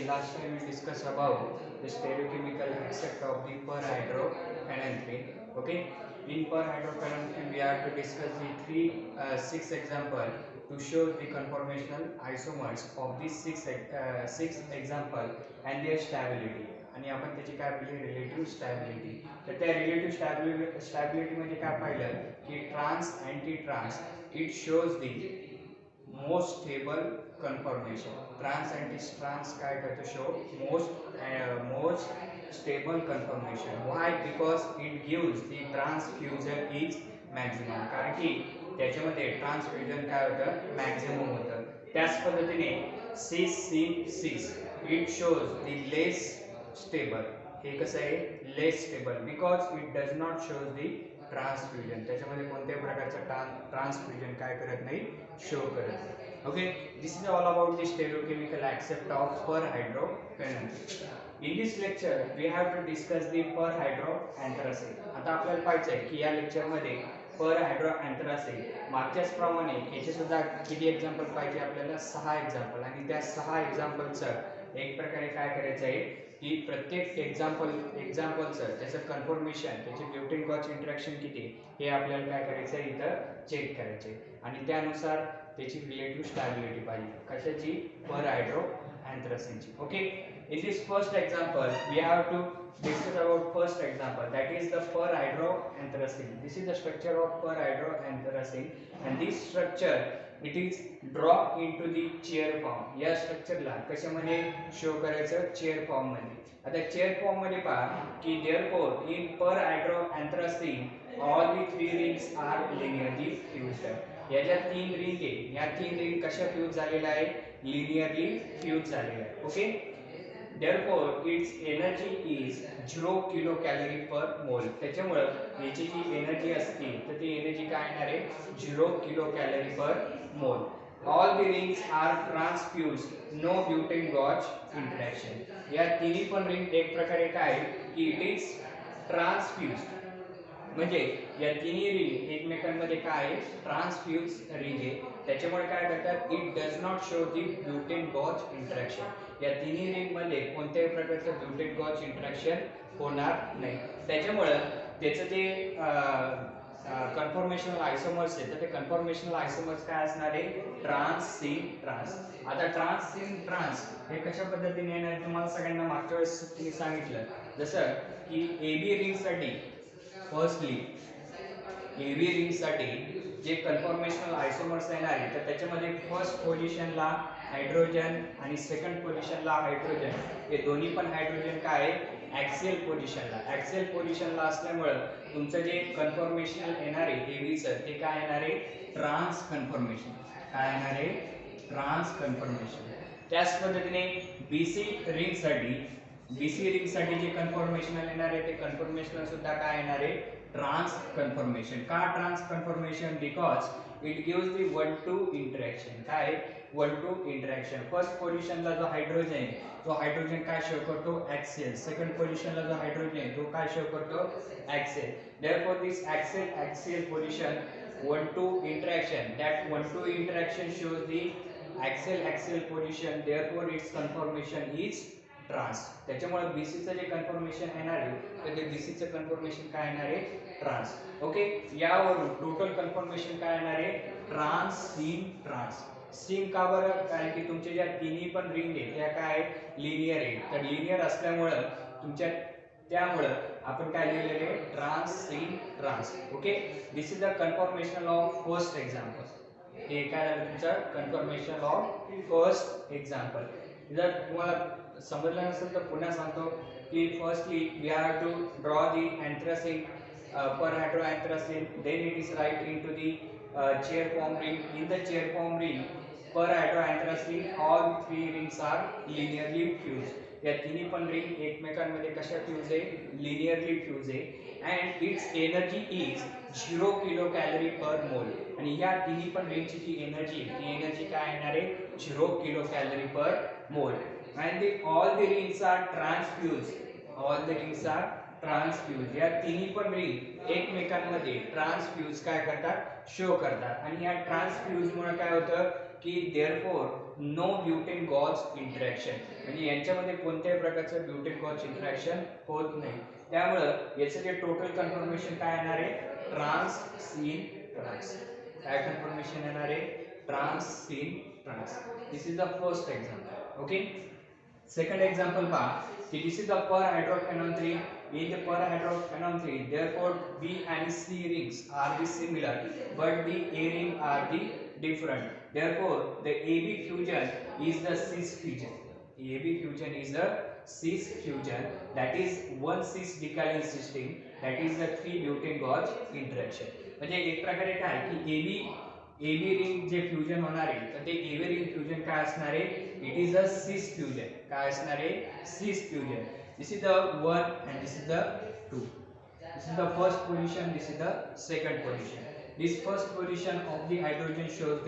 last time we discussed about the stereochemical aspect of the perhydrophenanthrin. Okay, in perhydrophenanthrin we have to discuss the six example to show the conformational isomers of these six example and their stability. आणि आपण त्याची काय पाहिली relative stability. तर त्या relative stability मध्ये काय पाहिलं की trans anti trans it shows the most stable conformation. Trans anti-trans काय करतो show most stable conformation. Why? Because it gives the transfusion is maximum. कारण की त्याच्यामध्ये ट्रान्सफ्युजन काय होतं मॅक्झिमम होतं. त्याच पद्धतीने cis it shows the less stable. हे कसं आहे less stable because it does not show the transfusion. त्याच्यामध्ये कोणत्याही प्रकारचं ट्रान्सफ्युजन काय करत नाही शो करत नाही. Okay, this is all about the stereochemical accept of perhydrophenol. In this lecture we have to discuss the perhydroanthracene. आता आपल्याला पाहायचं आहे की या लेक्चरमध्ये परहायड्रोअँथ्रासीन मागच्याच प्रमाणे याचे सुद्धा किती एक्झाम्पल पाहिजे आपल्याला 6 एक्झाम्पल. आणि त्या 6 एक्झाम्पलचं एक प्रकारे काय करायचं आहे की प्रत्येक एक्झाम्पलचं त्याचं कन्फर्मेशन त्याचे ब्युटेन गॉच इंटरॅक्शन किती हे आपल्याला काय करायचं आहे इथं चेक करायचे आणि त्यानुसार त्याची रिलेटिव्ह स्टॅबिलिटी पाहिजे कशाची परहायड्रोअँथ्रासीनची. Okay, in this first example we have to discuss about first example, that is the perhydroanthracene. This is the structure of perhydroanthracene and this structure it is drop into the chair form. या स्ट्रक्चरला कशामध्ये show करायचं chair form मध्ये. आता chair form मध्ये पहा की therefore in perhydroanthracene all the three rings are linearly fused. याच्या 3 ring आहे, या 3 रिंग कशा फ्यूज झालेल्या आहे लिनियरली फ्यूज झालेल्या आहे. Okay, therefore its energy is 0 kilocalorie per mole. त्याच्यामुळे याची जी एनर्जी असते तर ती एनर्जी काय येणार आहे 0 kilocalorie per mole. All the rings are transfused, no butane gauge interaction. या तिन्ही पण रिंग एक प्रकारे काय की इट इज ट्रान्सफ्यूज्ड म्हणजे या तिन्ही रिंग एकमेकांमध्ये काय ट्रान्सफ्यूज रिंग आहे. त्याच्यामुळे काय करतात it does not show the butane gauche interaction. या तिन्ही रिंग मध्ये कोणत्याही प्रकारचं ब्युटेन गॉच इंटरॅक्शन होणार नाही. त्याच्यामुळे त्याचं जे कन्फॉर्मेशनल आयसोमर्स आहे तर ते कन्फॉर्मेशनल आयसोमर्स काय असणार आहे ट्रान्स सिन ट्रान्स. आता ट्रान्स सिन ट्रान्स हे कशा पद्धतीने येणार तुम्हाला सगळ्यांना मागच्या वेळेस तुम्ही सांगितलं जसं की एबी रिंग साठी फर्स्टली एबी रिंग साठी जे कन्फॉर्मेशनल आयसोमर्स येणार आहे तर त्याच्यामध्ये फर्स्ट पोझिशनला हायड्रोजन आणि सेकंड पोझिशनला हायड्रोजन हे दोन्ही पण हायड्रोजन काय आहे ऍक्सियल पोझिशनला असल्यामुळे तुमचं जे कन्फॉर्मेशनल येणार आहे एबीचं ते काय येणार आहे ट्रान्स कन्फॉर्मेशन. काय येणार आहे ट्रान्स कन्फॉर्मेशन. त्याच पद्धतीने बीसी रिंग साठी जे कन्फॉर्मेशनल येणार आहे ते कन्फॉर्मेशनल सुद्धा काय येणार आहे ट्रान्स कन्फॉर्मेशन. का trans conformation because it gives the 1-2 interaction. काय 1-2 इंटरॅक्शन. फर्स्ट पोझिशनला जो हायड्रोजन आहे तो हायड्रोजन काय शो करतो ऍक्सियल. सेकंड पोझिशनला जो हायड्रोजन आहे तो काय शो करतो axial. Therefore this axial position 1-2 interaction, that 1-2 interaction shows the axial position, therefore its conformation is trans. त्याच्यामुळे BC चं जे कन्फॉर्मेशन येणार आहे तर ते BC चं कन्फॉर्मेशन काय येणार आहे ट्रान्स. ओके, यावरून टोटल कन्फॉर्मेशन काय येणार आहे ट्रान्स सिन ट्रान्स. सिन का बरं कारण की तुमच्या ज्या तिन्ही पण रिंग आहे त्या काय लिनियर आहे तर लिनियर असल्यामुळे तुमच्या त्यामुळे आपण काय लिहिलेले आहे trans syn trans. Okay, this is the conformation of first example. हे काय झालं तुमचं कन्फॉर्मेशन ऑफ फर्स्ट एक्झाम्पल. जर तुम्हाला समजलं नसेल तर पुन्हा सांगतो की firstly we have to draw the anthracene perhydroanthracene. Then it is write into the chair form ring. In the chair form ring perhydroanthracene all three rings are linearly fused. या तिन्ही पण रिंग एकमेकांमध्ये कशा फ्यूज आहे linearly fuse आहे and it's energy is 0 kilocalorie per mole. आणि या तिन्ही पण रिंगची जी एनर्जी ती एनर्जी काय येणार आहे 0 kilocalorie per mole. and all the rings are transfused. all the rings are ट्रान्सफ्यूज, या तिन्ही पण रिंग एकमेकांमध्ये ट्रान्सफ्यूज काय करतात, शो करतात. आणि या ट्रान्सफ्यूज मुळे काय होतं की therefore no butane gauche interaction, म्हणजे यांच्यामध्ये कोणत्याही प्रकारचं ब्युटेन गॉज इंटरॅक्शन होत नाही. त्यामुळं याचं जे टोटल कन्फर्मेशन काय येणार आहे, ट्रान्स सीन ट्रान्स. काय कन्फर्मेशन येणार आहे, trans syn trans. This is the first example. Okay, second example pah, this is the perhydrophenone 3. In the perhydrophenone 3, therefore B and C rings are the similar but the A ring are the different. Therefore the AB fusion is the cis fusion. AB fusion is the cis fusion, that is one cis decalin system, that is the 3 butane gauge interaction. म्हणजे एक प्रकारे काय की AB ring जे fusion होणार आहे तर ते AB रिंग फ्युजन काय असणार आहे, इट इज अ सिस फ्युजन. काय असणार आहे, सिस fusion. This is the 1 and this is the 2. This is the first position, this is the second position. This first position of the hydrogen shows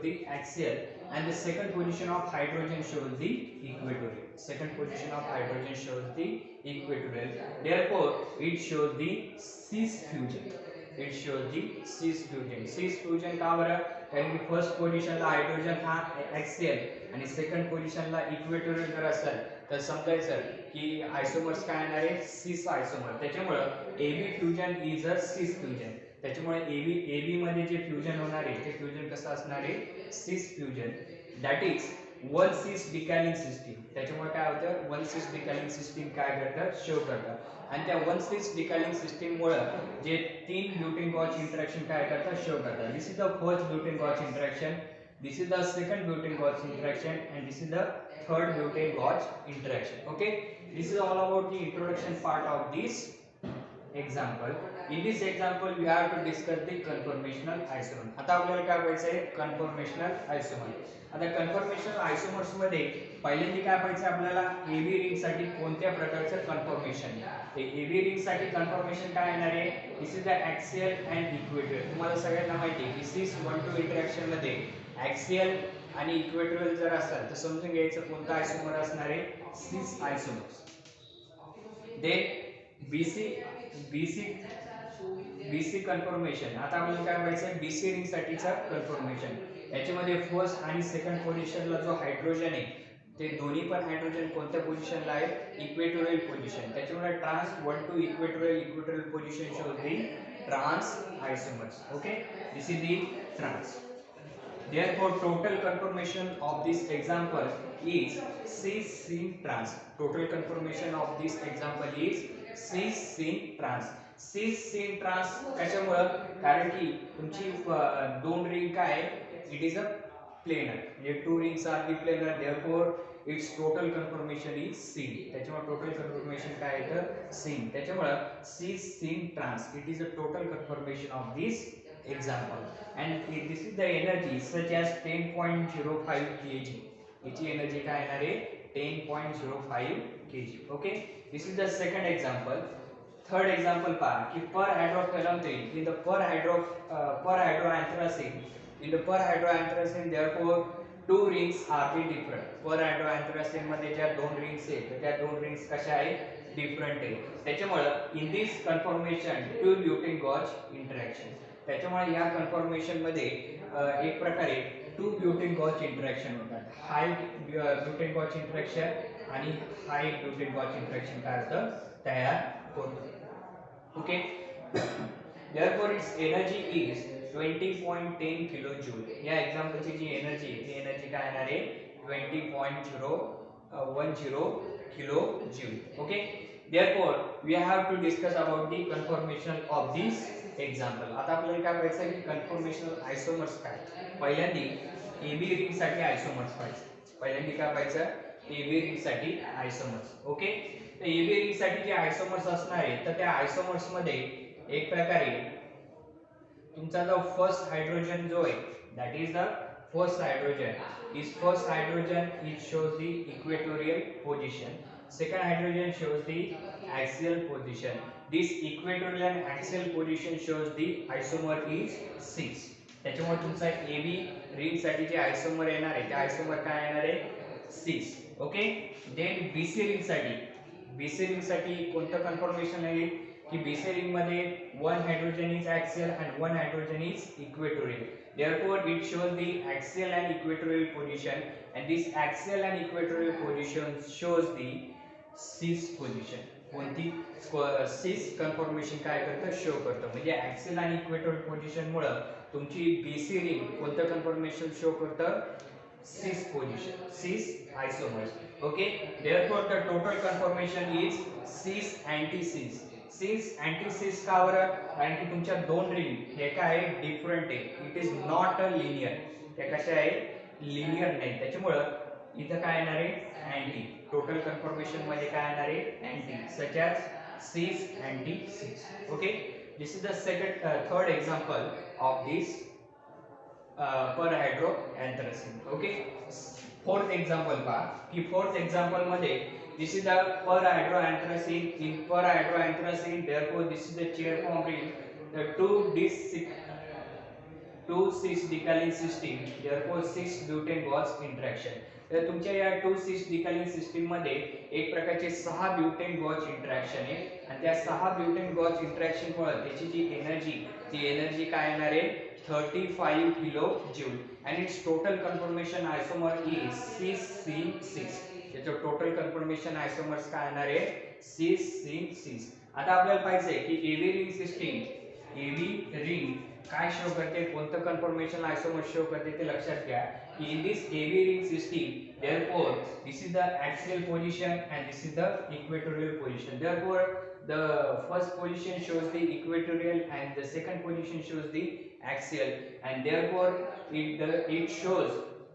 the axial, and the second position of hydrogen shows the equatorial. Second position of hydrogen shows the equatorial. Therefore it shows the cis fusion. It shows the cis fusion. Cis fusion का बरं, कारण की first पोझिशनला hydrogen हा axial आणि second पोझिशनला equatorial जर असेल तर समजायचं की आयसोमर्स काय येणार आहे, सिस आयसोमर. त्याच्यामुळे AB फ्युजन इज अ सिस फ्युजन. त्याच्यामुळे AB मध्ये जे फ्युजन होणार आहे ते फ्युजन कसं असणार आहे, सिस फ्युजन. दॅट इज वन सिस डिकॅलिंग सिस्टीम. त्याच्यामुळे काय होतं, वन सिस डिकॅलिंग सिस्टीम काय करतात, शो करतात. आणि त्या वन सिस डिकॅलिंग सिस्टीम मुळे जे 3 ब्युटेन गॉज इंटरॅक्शन काय करतात, शो करतात. This is the first butane gauche interaction, this is the second butane gauge interaction, and this is the third butane gauge interaction. Okay, this is all about the introduction part of this example. In this example we have to discuss the conformational isomer. आता आपल्याला काय पाहायचं आहे, conformational isomer. आता conformational isomers मध्ये पहिल्यांदा काय पाहायचं आपल्याला, AB रिंग साठी कोणत्या प्रकारचं कन्फर्मेशन. ते AB रिंग साठी कन्फर्मेशन काय येणार आहे, this is the axial and equatorial. तुम्हाला सगळ्यांना माहिती आहे की सिस 1-2 इंटरॅक्शन मध्ये ऍक्सियल आणि इक्वेटोरियल जर असेल तर समजून घ्यायचं कोणता आयसोमर असणार आहे, सिस आयसोमर्स. Then BC confirmation. आता आपल्याला काय पाहायचं, बीसी रिंग साठीचा कन्फर्मेशन. याच्यामध्ये फर्स्ट आणि सेकंड पोझिशनला जो हायड्रोजन आहे ते दोन्ही पण हायड्रोजन कोणत्या पोझिशनला आहे, इक्वेटोरियल पोझिशन. त्याच्यामुळे trans 1-2 equatorial position shows the trans isomers. Okay, this is the trans. Therefore, total conformation of this example is cis sin trans. Total conformation of this example is cis sin trans. Cis sin trans कशामुळे, कारण की तुमची दोन ring काय आहे, it is a planar, म्हणजे 2 rings are the planar. Therefore its total conformation is sin. त्याच्यामुळे total conformation काय येतं, sin. त्याच्यामुळे cis sin trans, it is a total conformation of this example, and this is the energy such as 10.05 kg. याची energy काय येणार आहे, 10.05 kg. Okay, this is the second example. Third example पहा की perhydrophenol in the perhydroanthracene, in the perhydroanthracene therefore 2 rings are the different. Perhydroanthracene मध्ये ज्या 2 rings आहेत तर त्या 2 rings कशा आहेत, डिफरंट आहे. त्याच्यामुळे in this conformation 2 butane gauche interaction. त्याच्यामुळे या कन्फर्मेशन मध्ये एक प्रकारे 2 ब्युटेन गॉज इंटरॅक्शन होतात. हाय ब्युटेन गॉज इंटरॅक्शन आणि हाय ब्युटेन गॉज इंटरॅक्शन काय होतं, तयार होतं. Okay, therefore its energy is 20.10 kilojoule. या एक्झाम्पलची जी एनर्जी आहे ती एनर्जी काय येणार आहे, 20.10 kilojoule. Okay, therefore we have to discuss about the conformation of this example. आता आपल्याला काय पाहायचं आहे की कन्फर्मेशनल आयसोमर्स काय. पहिल्यांदा AB रिंग साठी आयसोमर्स पाहिजे. पहिल्यांदा काय पाहायचं, AB रिंग साठी आयसोमर्स. ओके, तर AB रिंग साठी जे आयसोमर्स असणार आहे तर त्या आयसोमर्स मध्ये एक प्रकारे तुमचा जो फर्स्ट हायड्रोजन जो आहे, that is the first hydrogen it shows the equatorial position. second hydrogen shows the axial position. This equatorial and axial position shows the isomer is 6. त्याच्यामुळे तुमचा AB रिंग साठी जे आयसोमर येणार आहे ते आयसोमर काय येणार आहे, 6. ओके, देन BC रिंग साठी BC रिंग साठी कोणतं कन्फर्मेशन आहे की BC रिंग मध्ये one hydrogen is axial and one hydrogen is equatorial. Therefore it shows the axial and equatorial position, and this axial and equatorial position shows the cis position. कोणती cis confirmation काय करतं show करतं, म्हणजे axial आणि equatorial position मुळे तुमची BC ring कोणतं confirmation show करतं cis position, cis isomers. Okay, therefore the total conformation is cis anti-cis. cis anti-cis का बरं, कारण की तुमच्या दोन रिंग हे काय डिफरंट आहे, it is not a linear, हे कशा आहे लिनियर नाही, त्याच्यामुळे इथं काय येणार आहे अँटी, टोटल कन्फर्मेशन मध्ये काय येणार आहे anti, such as cis anti-cis. Okay, this is the third example of this perhydroanthracene. Okay, fourth example पहा की फोर्थ एक्झाम्पल मध्ये this is the perhydroanthracene. In perhydroanthracene, therefore this is the chair form ring, the two cis decalin system, therefore 6 butane gauge interaction. तर तुमच्या या 2 cis decalin system मध्ये एक प्रकारचे 6 butane gauge interaction आहे, आणि त्या 6 butane gauge interaction मुळे त्याची जी एनर्जी, ती एनर्जी काय येणार आहे 35 kilo joule, and its total conformation isomer is cis sin 6. त्याचं टोटल कन्फर्मेशन आयसोमर्स काय येणार आहे cis sin 6. आता आपल्याला पाहिजे की एव्ही रिंग सिस्टीम, एव्ही रिंग काय शो करते, कोणतं कन्फर्मेशन आयसोमर शो करते ते लक्षात घ्या की in this एव्ही ring system, therefore this is the axial position and this is the equatorial position. Therefore the first position shows the equatorial and the second position shows the axial, and therefore it shows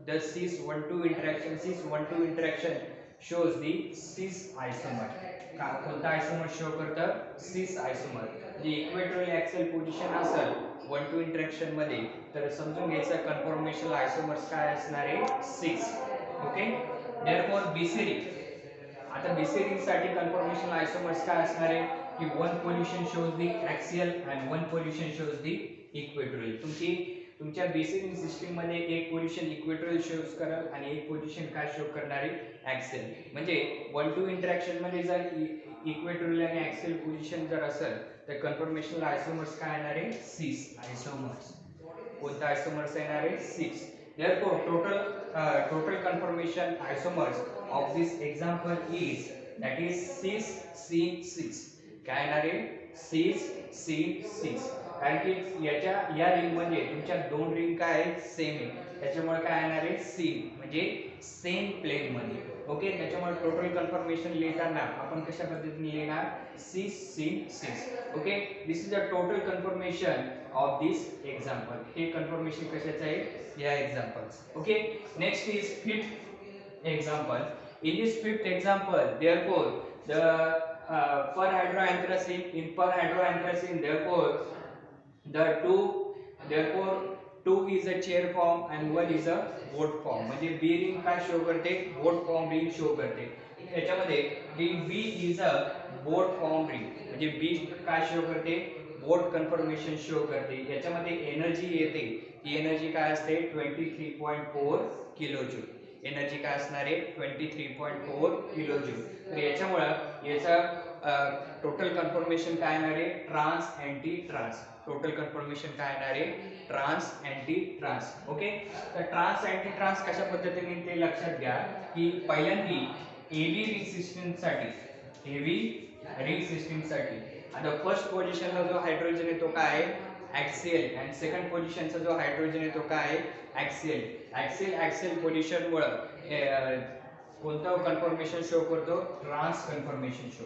the cis 1,2 interaction. Cis 1,2 interaction shows the cis isomer. कोणता आयसोमर show करतं cis isomer. जे equatorial axial position असेल 1,2 interaction मध्ये, तर समजून घ्यायचं confirmation आयसोमर्स काय असणार आहे 6. ओके, देयरफॉर BC रिंग, आता BC रिंग साठी कन्फर्मेशन आयसोमर्स काय असणार आहे की one position shows the axial and one position shows the equatorial. तुमच्या BC रिंग सिस्टीम मध्ये एक पोझिशन इक्वेटोरियल शोज करेल आणि एक पोझिशन काय शो करणार आहे ऍक्सियल. म्हणजे 1,2 इंटरॅक्शन मध्ये जर इक्वेटोरियल आणि ऍक्सियल पोझिशन जर असेल तर कन्फर्मेशन आयसोमर्स काय येणार आहे cis आयसोमर्स. कोणता आयसोमर्स येणार आहे 6. therefore total conformation isomers of this example is, that is cis sin 6. काय येणार आहे cis sin 6, कारण की या रिंग मध्ये तुमच्या दोन रिंग काय आहेत सेम आहे, त्याच्यामुळे काय येणार आहे sin, म्हणजे सेम प्लेन मध्ये. ओके, त्याच्यामुळे टोटल कन्फर्मेशन लिहिताना आपण कशा पद्धतीने लिहिणार cis sin 6. Okay, this is the total conformation of this example. हे कन्फर्मेशन कशाचं आहे या examples. Okay, next is fifth example. In this fifth example, therefore the perhydroanthracene, in perhydroanthracene, therefore two is a chair form and one is a boat form. म्हणजे B ring काय show करते बोट form ring show करते. त्याच्यामध्ये B is a boat form ring, म्हणजे B काय show करते boat conformation show करते. याच्यामध्ये एनर्जी येते, ती एनर्जी काय असते 23.4 किलो जूल. एनर्जी काय असणार आहे 23.4 किलो जूल. तर याच्यामुळे याचा टोटल कन्फर्मेशन काय येणार आहे trans anti trans. Total conformation काय येणार आहे ट्रान्स अँटी ट्रान्स. ओके, तर ट्रान्स अँटी ट्रान्स कशा पद्धतीने ते लक्षात घ्या की पहिल्यांदी एव्ही रिंग सिस्टीम साठी, एव्ही रिंग सिस्टीम साठी आता फर्स्ट पोझिशनला जो हायड्रोजन आहे तो काय आहे ऍक्सियल, आणि सेकंड पोझिशनचा जो हायड्रोजन आहे तो काय आहे ऍक्सियल. ऍक्सियल पोझिशन मुळे कोणतं कन्फर्मेशन शो करतो ट्रान्स कन्फर्मेशन शो.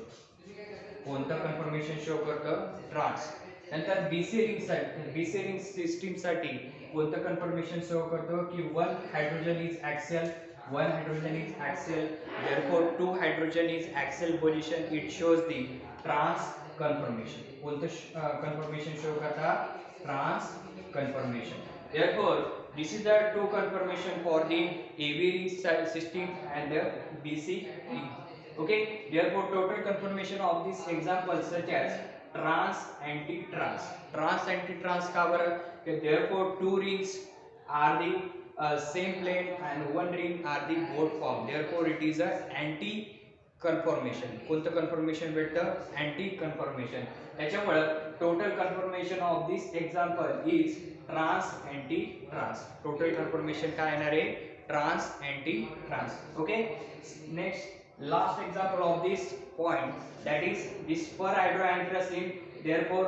कोणतं कन्फर्मेशन शो करतं ट्रान्स. नंतर BC रिंग सिस्टीम साठी कोणतं कन्फर्मेशन शो करतो की one hydrogen is axial, one hydrogen is axial, therefore two hydrogen is axial position, it shows the trans conformation. कोणतं conformation show करता trans conformation. Therefore this is the two conformation for the AV ring system and the BC ring. Okay, therefore total conformation of this example such as trans anti trans. Trans anti trans का बरं, therefore two rings are the same plane and one ring are the boat form, therefore it is a anti conformation. कोणतं conformation भेटतं? Anti conformation. त्याच्यामुळे total conformation of this example is trans anti trans. Total conformation काय येणार आहे? Trans anti trans. Okay. Next last example of this point, that is this per hydroanthracene, therefore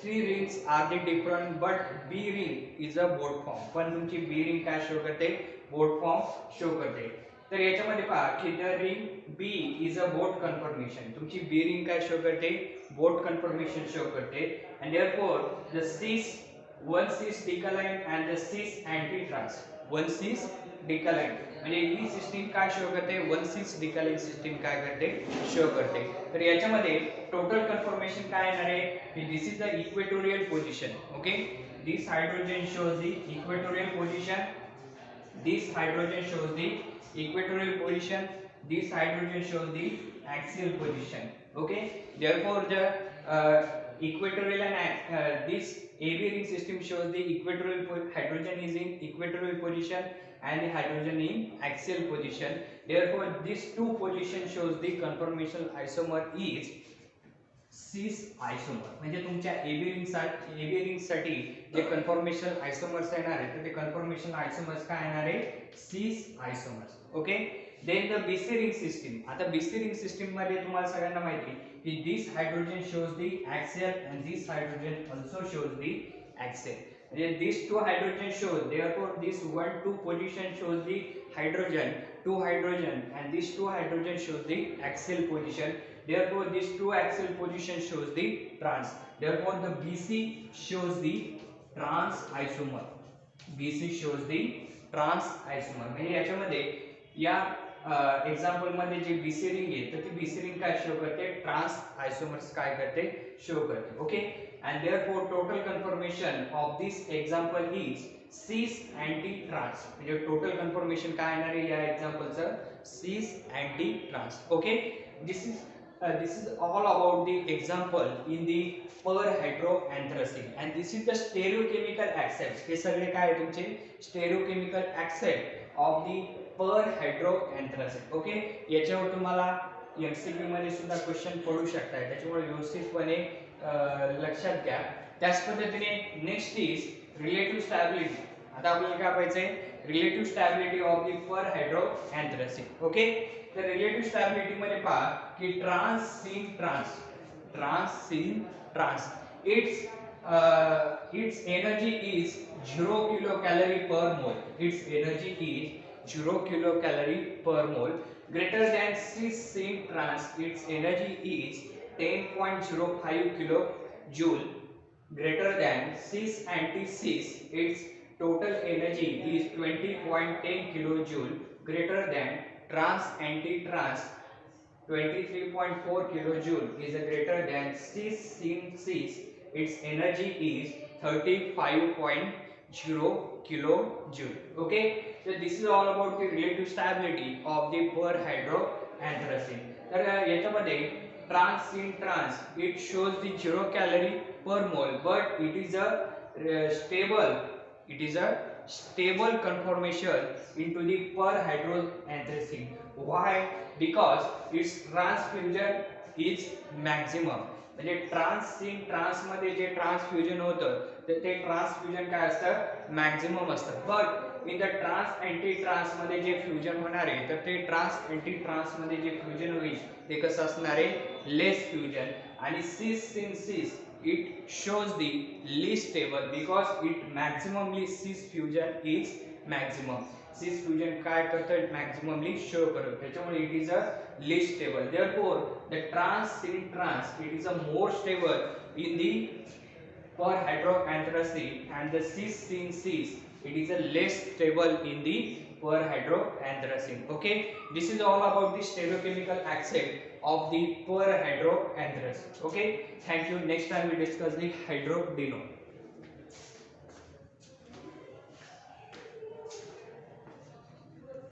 three rings are the different but B ring is a board form. पण तुमची B ring काय show करते? Board form show करते. तर याच्यामध्ये पहा की the ring B is a boat conformation. तुमची बी रिंग काय शो करते? बोट कन्फर्मेशन शो करते. And therefore the cis one cis decalin and the cis anti trans. One cis decalin म्हणजे ही सिस्टीम काय शो करते? वन सिस डिकलाइन सिस्टीम काय करते? शो करते. तर याच्यामध्ये टोटल कन्फर्मेशन काय येणार आहे? की this is the equatorial position. Okay. This hydrogen shows the equatorial position. This hydrogen shows the equatorial position. This hydrogen shows the axial position. Okay. Therefore, the equatorial and this AB ring system shows the equatorial hydrogen is in equatorial position and the hydrogen in axial position. Therefore, these two position shows the conformational isomer is सिस आयसोमर. म्हणजे तुमच्या AB ring साठी जे conformation आयसोमर्स येणार आहे तर ते conformation आयसोमर्स काय येणार आहे? Cis isomers. Okay. Then the BC ring system. आता बीसी रिंग सिस्टीम मध्ये तुम्हाला सगळ्यांना माहिती की this hydrogen shows the axial and this hydrogen also shows the axial. म्हणजे this two hydrogen shows therefore this 1 2 position shows the hydrogen, two hydrogen and this two hydrogen shows the axial position. Therefore, this two axial position shows the trans. Therefore, the BC shows the trans isomer. BC shows the trans isomer. म्हणजे याच्यामध्ये या example मध्ये जे BC ring आहे तर ती BC ring काय show करते? ट्रान्स आयसोमर्स काय करते? शो करते. Okay. and therefore total conformation of this example is cis anti trans. म्हणजे टोटल कन्फर्मेशन काय येणार आहे या एक्झाम्पलचं? cis anti trans. Okay. This is all about the example in the per hydroanthracene and this is the stereochemical accept. हे सगळे काय आहे तुमचे? stereochemical accept of the per hydroanthracene. Okay. याच्यावर तुम्हाला एमसीक्यू मध्ये सुद्धा क्वेश्चन पडू शकतात. त्याच्यामुळे व्यवस्थितपणे लक्षात घ्या. त्याच पद्धतीने नेक्स्ट इज रिलेटिव्ह स्टॅबिलिटी. आता आपल्याला काय पाहिजे? Relative stability of the perhydroanthracene. Okay. तर रिलेटिव्ह स्टॅबिलिटी मध्ये पहा की trans syn trans its energy is 0 kilocalorie per mole. Its energy is 0 kilocalorie per mole. Greater than cis sin trans, its energy is 10.05 kilojoule. Greater than cis anti cis, its total energy is 20.10 kilojoule. Greater than trans anti trans, 23.4 kilojoule is greater than cis sin cis, its energy is 35.0 kilojoule. Okay. So this is all about the relative stability of the per hydroanthracene. तर याच्यामध्ये trans sin trans it shows the 0 calorie per mole but it is a stable conformation into the per hydroanthracene. Why? Because its transfusion is maximum. म्हणजे trans syn trans मध्ये जे transfusion होतं तर ते transfusion काय असतं? मॅक्झिमम असतं. But in the trans anti trans मध्ये जे फ्युजन होणार आहे तर ते ट्रान्स अँटी ट्रान्स मध्ये जे फ्युजन होईल ते कसं असणार आहे? लेस फ्युजन. आणि सिस सिन सिस it shows the least stable because it maximally cis fusion is maximum. cis fusion काय करतं? maximally show करतं. त्याच्यामुळे it is a least stable. Therefore the trans sin trans it is a more stable in the per hydroanthracene and the cis sin cis it is a less stable in the per hydroanthracene. Okay. This is all about the stereochemical accept of the per hydroanthracene. Okay. Thank you. Next time we discuss the hydrodeno.